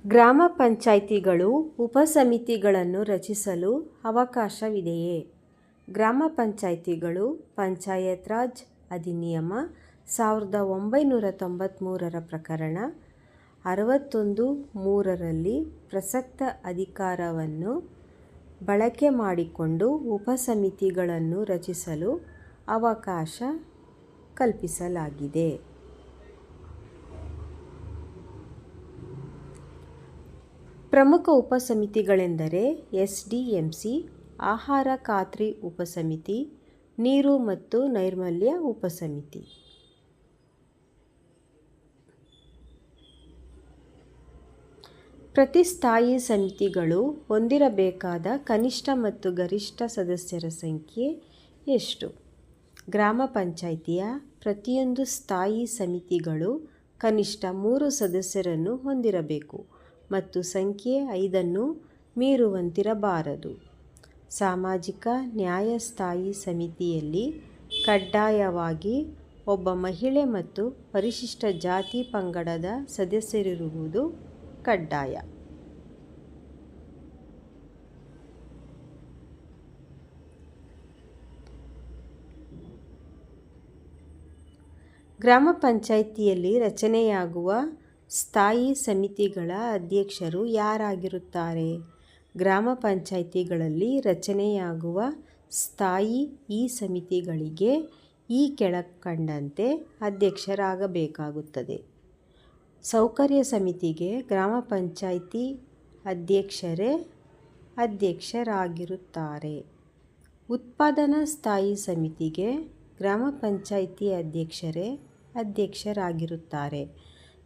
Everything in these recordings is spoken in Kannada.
ಗ್ರಾಮ ಪಂಚಾಯಿತಿಗಳು ಉಪಸಮಿತಿಗಳನ್ನು ರಚಿಸಲು ಅವಕಾಶವಿದೆಯೇ? ಗ್ರಾಮ ಪಂಚಾಯಿತಿಗಳು ಪಂಚಾಯತ್ ರಾಜ್ ಅಧಿನಿಯಮ 1993 ಪ್ರಕರಣ 61(3) ಪ್ರಸಕ್ತ ಅಧಿಕಾರವನ್ನು ಬಳಕೆ ಮಾಡಿಕೊಂಡು ಉಪಸಮಿತಿಗಳನ್ನು ರಚಿಸಲು ಅವಕಾಶ ಕಲ್ಪಿಸಲಾಗಿದೆ. ಪ್ರಮುಖ ಉಪಸಮಿತಿಗಳೆಂದರೆ SDMC, ಆಹಾರ ಖಾತ್ರಿ ಉಪಸಮಿತಿ, ನೀರು ಮತ್ತು ನೈರ್ಮಲ್ಯ ಉಪಸಮಿತಿ. ಪ್ರತಿ ಸ್ಥಾಯಿ ಸಮಿತಿಗಳು ಹೊಂದಿರಬೇಕಾದ ಕನಿಷ್ಠ ಮತ್ತು ಗರಿಷ್ಠ ಸದಸ್ಯರ ಸಂಖ್ಯೆ ಎಷ್ಟು? ಗ್ರಾಮ ಪಂಚಾಯಿತಿಯ ಪ್ರತಿಯೊಂದು ಸ್ಥಾಯಿ ಸಮಿತಿಗಳು ಕನಿಷ್ಠ 3 ಸದಸ್ಯರನ್ನು ಹೊಂದಿರಬೇಕು ಮತ್ತು ಸಂಖ್ಯೆ 5 ಮೀರುವಂತಿರಬಾರದು. ಸಾಮಾಜಿಕ ನ್ಯಾಯ ಸ್ಥಾಯಿ ಸಮಿತಿಯಲ್ಲಿ ಕಡ್ಡಾಯವಾಗಿ ಒಬ್ಬ ಮಹಿಳೆ ಮತ್ತು ಪರಿಶಿಷ್ಟ ಜಾತಿ ಪಂಗಡದ ಸದಸ್ಯರಿರುವುದು ಕಡ್ಡಾಯ. ಗ್ರಾಮ ಪಂಚಾಯಿತಿಯಲ್ಲಿ ರಚನೆಯಾಗುವ ಸ್ಥಾಯಿ ಸಮಿತಿಗಳ ಅಧ್ಯಕ್ಷರು ಯಾರಾಗಿರುತ್ತಾರೆ? ಗ್ರಾಮ ಪಂಚಾಯಿತಿಗಳಲ್ಲಿ ರಚನೆಯಾಗುವ ಸ್ಥಾಯಿ ಸಮಿತಿಗಳಿಗೆ ಈ ಕೆಳಕಂಡಂತೆ ಅಧ್ಯಕ್ಷರಾಗಬೇಕಾಗುತ್ತದೆ. ಸೌಕರ್ಯ ಸಮಿತಿಗೆ ಗ್ರಾಮ ಪಂಚಾಯಿತಿ ಅಧ್ಯಕ್ಷರೇ ಅಧ್ಯಕ್ಷರಾಗಿರುತ್ತಾರೆ. ಉತ್ಪಾದನಾ ಸ್ಥಾಯಿ ಸಮಿತಿಗೆ ಗ್ರಾಮ ಪಂಚಾಯಿತಿ ಅಧ್ಯಕ್ಷರೇ ಅಧ್ಯಕ್ಷರಾಗಿರುತ್ತಾರೆ.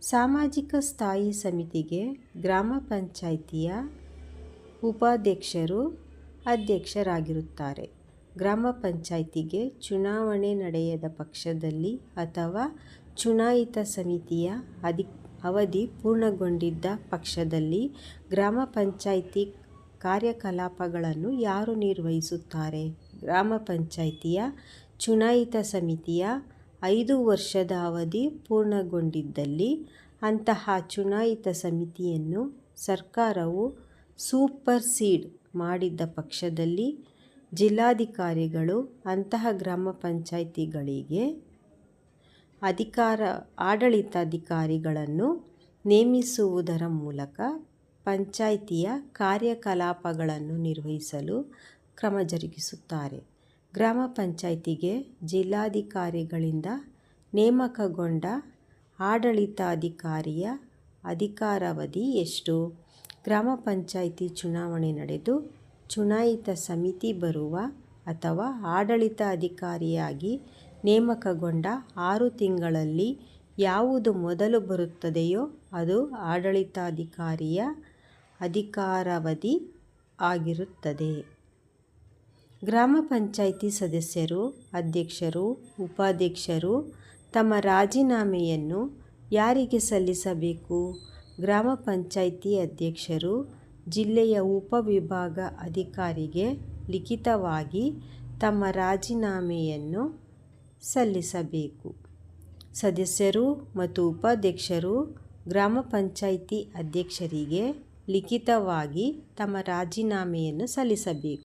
ಸಾಮಾಜಿಕ ಸ್ಥಾಯಿ ಸಮಿತಿಗೆ ಗ್ರಾಮ ಪಂಚಾಯಿತಿಯ ಉಪಾಧ್ಯಕ್ಷರು ಅಧ್ಯಕ್ಷರಾಗಿರುತ್ತಾರೆ. ಗ್ರಾಮ ಪಂಚಾಯಿತಿಗೆ ಚುನಾವಣೆ ನಡೆಯದ ಪಕ್ಷದಲ್ಲಿ ಅಥವಾ ಚುನಾಯಿತ ಸಮಿತಿಯ ಅವಧಿ ಪೂರ್ಣಗೊಂಡಿದ್ದ ಪಕ್ಷದಲ್ಲಿ ಗ್ರಾಮ ಪಂಚಾಯಿತಿ ಕಾರ್ಯಕಲಾಪಗಳನ್ನು ಯಾರು ನಿರ್ವಹಿಸುತ್ತಾರೆ? ಗ್ರಾಮ ಪಂಚಾಯಿತಿಯ ಚುನಾಯಿತ ಸಮಿತಿಯ 5 ವರ್ಷದ ಅವಧಿ ಪೂರ್ಣಗೊಂಡಿದ್ದಲ್ಲಿ ಅಂತಹ ಚುನಾಯಿತ ಸಮಿತಿಯನ್ನು ಸರ್ಕಾರವು ಸೂಪರ್ಸೀಡ್ ಮಾಡಿದ ಪಕ್ಷದಲ್ಲಿ ಜಿಲ್ಲಾಧಿಕಾರಿಗಳು ಅಂತಹ ಗ್ರಾಮ ಪಂಚಾಯಿತಿಗಳಿಗೆ ಆಡಳಿತಾಧಿಕಾರಿಗಳನ್ನು ನೇಮಿಸುವುದರ ಮೂಲಕ ಪಂಚಾಯಿತಿಯ ಕಾರ್ಯಕಲಾಪಗಳನ್ನು ನಿರ್ವಹಿಸಲು ಕ್ರಮ ಜರುಗಿಸುತ್ತಾರೆ. ಗ್ರಾಮ ಪಂಚಾಯಿತಿಗೆ ಜಿಲ್ಲಾಧಿಕಾರಿಗಳಿಂದ ನೇಮಕಗೊಂಡ ಆಡಳಿತಾಧಿಕಾರಿಯ ಅಧಿಕಾರಾವಧಿ ಎಷ್ಟು? ಗ್ರಾಮ ಪಂಚಾಯಿತಿ ಚುನಾವಣೆ ನಡೆದು ಚುನಾಯಿತ ಸಮಿತಿ ಬರುವ ಅಥವಾ ಆಡಳಿತಾಧಿಕಾರಿಯಾಗಿ ನೇಮಕಗೊಂಡ 6 ತಿಂಗಳಲ್ಲಿ ಯಾವುದು ಮೊದಲು ಬರುತ್ತದೆಯೋ ಅದು ಆಡಳಿತಾಧಿಕಾರಿಯ ಅಧಿಕಾರಾವಧಿ ಆಗಿರುತ್ತದೆ. ಗ್ರಾಮ ಪಂಚಾಯಿತಿ ಸದಸ್ಯರು, ಅಧ್ಯಕ್ಷರು, ಉಪಾಧ್ಯಕ್ಷರು ತಮ್ಮ ರಾಜೀನಾಮೆಯನ್ನು ಯಾರಿಗೆ ಸಲ್ಲಿಸಬೇಕು? ಗ್ರಾಮ ಪಂಚಾಯಿತಿ ಅಧ್ಯಕ್ಷರು ಜಿಲ್ಲೆಯ ಉಪವಿಭಾಗ ಅಧಿಕಾರಿಗೆ ಲಿಖಿತವಾಗಿ ತಮ್ಮ ರಾಜೀನಾಮೆಯನ್ನು ಸಲ್ಲಿಸಬೇಕು. ಸದಸ್ಯರು ಮತ್ತು ಉಪಾಧ್ಯಕ್ಷರು ಗ್ರಾಮ ಪಂಚಾಯಿತಿ ಅಧ್ಯಕ್ಷರಿಗೆ ಲಿಖಿತವಾಗಿ ತಮ್ಮ ರಾಜೀನಾಮೆಯನ್ನು ಸಲ್ಲಿಸಬೇಕು.